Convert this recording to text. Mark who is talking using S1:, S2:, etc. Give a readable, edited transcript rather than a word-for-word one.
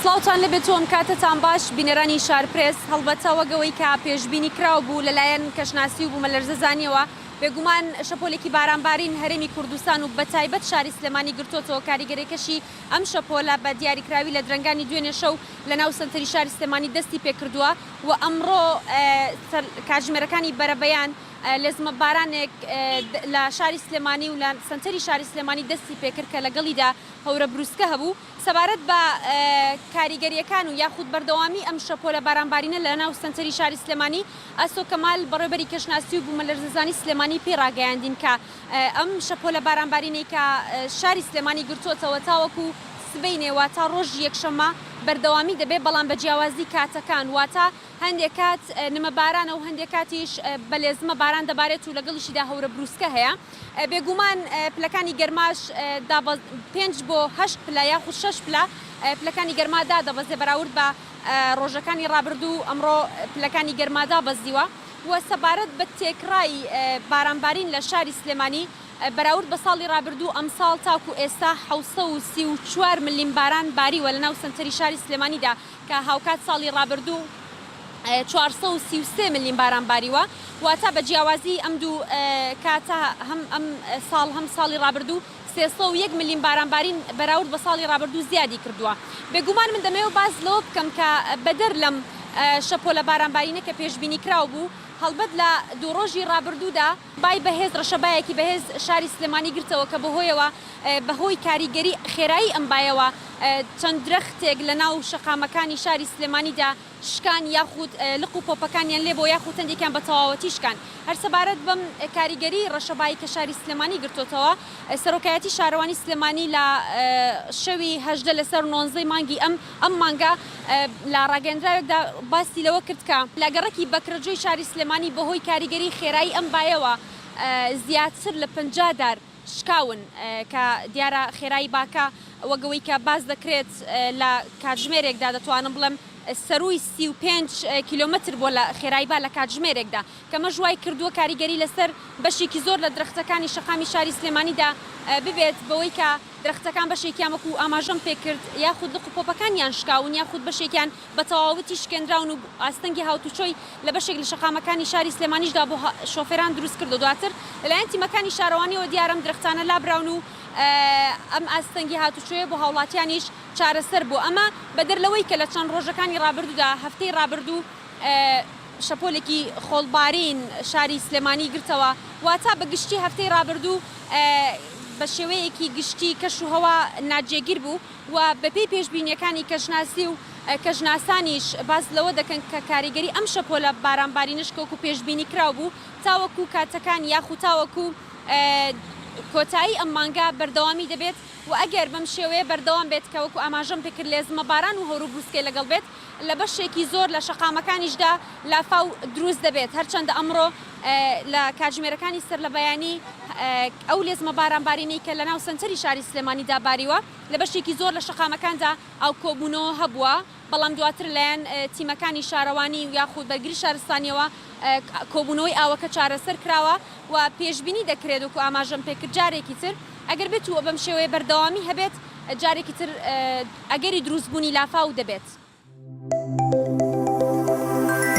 S1: سڵاوتان لەبێت تۆم کاتتان باش بینەرانی شارپرێس هەڵبەتە وەگەوەی کە پێشبینی کراو بوو لەلایەن کەشناسی و بوومە لەرزەزانیەوە بێگومان شەپۆلێکی بارانبارین هەرێمی کوردستان و بەتایبەت شاری سلێمانی گرتوتەوە کاریگەرێکەشی ئەم شەپۆلە بە دیاریکراوی لە درەنگانی دوێنێ شەو لە ناو سنتەری شاری سلێمانی دەستی پێکردووە و ئەمڕۆ کاتژمێرەکانی بەرەبەیان لێزمە بارانێک لە شاری سلێمانی و لە سنتەری شاری سلێمانی دەستی پێکرد کە لەگەڵیدا هەورە بروسکە هەبوو سەبارەت بە کاریگەریەکان و یاخود بەردەوامی ئەم شەپۆلە بارانبارینە لە ناو سنتەری شاری سلێمانی ئەسۆ کەمال بەڕێبەری کەشناسی و بوومە لەرزەزانی سلێمانی پێڕاگەیاندین کە ئەم شەپۆلە بارانبارینەی کە شاری سلێمانی گرتووەتەوە تاوەکو سبەینێ واتە ڕۆژی یەکشەممە بەردەوامی دەبێت بەڵام بە جیاوازی کاتەکان واتە هەندێک کات نمە بارانە و هەندێک کاتیش بە لێزمە باران دەبارێت و لەگەڵیشیدا هەورە بروسکە هەیە بێگومان پلەکانی گەرماش 5 بۆ 8 پلا یاخود 6 پلا پلەکانی گەرمادا دەبەزێ بەراورد بە ڕۆژەکانی ڕابردوو ئەمڕۆ پلەکانی گەرمادا بەزیوە و سەبارەت بە تێکڕای بارانبارین لە شاری سلێمانی بەراورد بە ساڵی ڕابردوو ئەم ساڵ تاکو ئێستا 734 ملیم باران باریوە لە ناو سنتەری شاری سلێمانیدا کە هاوکات ساڵی ڕابردوو 433 ملیم باران باریوە واتە بە جیاوازی ئەم دوو کاتە هەم ئەم ساڵ هەم ساڵی ڕابردوو 301 ملیم بارانبارین بەراورد بە ساڵی ڕابردوو زیادی کردووە بێگومان من دەمەوێت باز لەوە بکەم کە بەدەر لەم شەپۆلە بارانبارینە کە پێشبینی کراو بوو هەڵبەت لە دوو ڕۆژی ڕابردوودا بای بەهێز ڕەشەبایەکی بەهێز شاری سلێمانی گرتەوە کە بەهۆیەوە بەهۆی کاریگەری خێرایی ئەم بایەوە چەند درەختێک لە ناو شەقامەکانی شاری سلێمانیدا شکان یاخود لق و پۆپەکانیان لێ بۆ یاخود هەندێکیان بە تەواوەتی شکان هەر سەبارەت بەم کاریگەری ڕەشەبایی کە شاری سلێمانی گرتوتەوە سەرۆکایەتی شارەوانی سلێمانی لە شەوی 18 لەسەر 19 مانگی ئەم مانگە لە ڕاگەندراوێکدا باسی لەوە کرد کە لاگەڕێکی بەکرەجۆی شاری سلێمانی بەهۆی کاریگەری خێرایی ئەم بایەوە زیاتر لە 50 دار شکاون کە دیارە خێرایی باکە وەگەوەی کە باز دەکرێت لە کاتژمێرێکدا دەتوانم بڵێم سەروی 35 کیلۆمەتر بۆ لە خێراییبا لە کاتژمێرێکدا کە مەژوای کردووە کاریگەری لەسەر بەشێکی زۆر لە درەختەکانی شەقامی شاری سلێمانیدا ببێت بەوەی کە درەختەکان بەشێکیان وەکو ئاماژەم پێکرد یاخود لق و پۆپەکانیان شکاون یاخود بەشێکیان بە تەواوەتی شکێنراون و ئاستەنگی هاوتوچۆی لە بەشێک لە شەقامەکانی شاری سلێمانیشدا بۆ شۆفێران دروست کرد و دواتر لەلایەن تیمەکانی شارەوانیەوە دیارەم درەختانە لابراون و ئەم ئاستەنگی هاتوچۆیە بۆ هاوڵاتیانیش چارەسەر بوو ئەمە بەدەر لەوەی کە لە چەند ڕۆژەکانی ڕابردوودا هەفتەی ڕابردوو شەپۆلێکی خۆڵبارین شاری سلێمانی گرتەوە واتە بە گشتی هەفتەی ڕابردوو بە شێوەیەکی گشتی کەش و هەوا ناجێگیر بوو و بەپێی پێشبینیەکانی کەشناسی و کەژناسانیش باز لەوە دەکەن کە کاریگەری ئەم شەپۆلە بارانبارینش کەوەکو پێشبینی کراو بوو تاوەکو کاتەکان یاخود تاوەکو کۆتایی ئەم مانگا بەردەوامی دەبێت و ئەگەر بەم شێوەیە بەردەوام بێت کە وەکو ئاماژەم پێکرد لێزمە باران و هەورە بروسکەی لەگەڵ بێت لە بەشێکی زۆر لە شەقامەکانیشدا لافاو دروست دەبێت هەرچەندە ئەمڕۆ لە کاتژمێرەکانی سەر لە بەیانی ئەو لێزمە بارانبارینەی کە لە ناو سنتەری شاری سلێمانیدا باریوە لە بەشێکی زۆر لە شەقامەکاندا ئەو کۆبوونەوە هەبووە بەڵام دواتر لایەن تیمەکانی شارەوانی و یاخود بەرگری شارستانیەوە کۆبوونەوەی ئاوەکە چارەسەر کراوە و پێشبینی دەکرێت وەکو ئاماژەم پێکرد جارێکی تر ئەگەر بێت و بەم شێوەیە بەردەوامی هەبێت جارێکی تر ئەگەری دروستبوونی لافاو دەبێت.